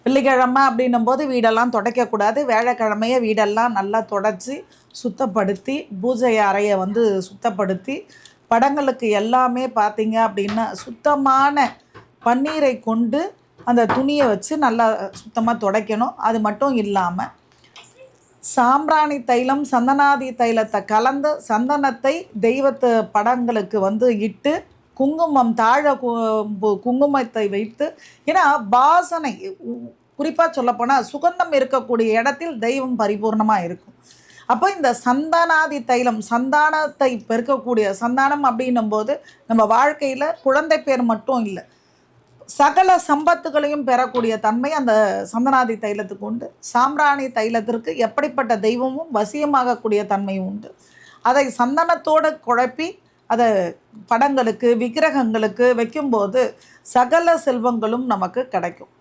வெள்ளிக்கிழமை அப்படின்னும் போது வீடெல்லாம் துடைக்கக்கூடாது. வியாழக்கிழமையே வீடெல்லாம் நல்லா தொடச்சி சுத்தப்படுத்தி பூஜை அறையை வந்து சுத்தப்படுத்தி படங்களுக்கு எல்லாமே பார்த்தீங்க அப்படின்னா சுத்தமான பன்னீரை கொண்டு அந்த துணியை வச்சு நல்லா சுத்தமாக துடைக்கணும். அது மட்டும் இல்லாமல் சாம்பிராணி தைலம் சந்தனாதி தைலத்தை கலந்து சந்தனத்தை தெய்வத்து படங்களுக்கு வந்து இட்டு குங்குமம் குங்குமத்தை வைத்து, ஏன்னா வாசனை குறிப்பாக சொல்லப்போனால் சுகந்தம் இருக்கக்கூடிய இடத்தில் தெய்வம் பரிபூர்ணமாக இருக்கும். அப்போ இந்த சந்தானாதி தைலம் சந்தானத்தை பெருக்கக்கூடிய சந்தானம் அப்படின்னும் போது நம்ம வாழ்க்கையில் குழந்தை பேர் மட்டும் இல்லை, சகல சம்பத்துகளையும் பெறக்கூடிய தன்மை அந்த சந்தனாதி தைலத்துக்கு உண்டு. சாம்பிராணி தைலத்திற்கு எப்படிப்பட்ட தெய்வமும் வசியமாகக்கூடிய தன்மையும் உண்டு. அதை சந்தனத்தோடு குழப்பி அதை படங்களுக்கு விக்கிரகங்களுக்கு வைக்கும்போது சகல செல்வங்களும் நமக்கு கிடைக்கும்.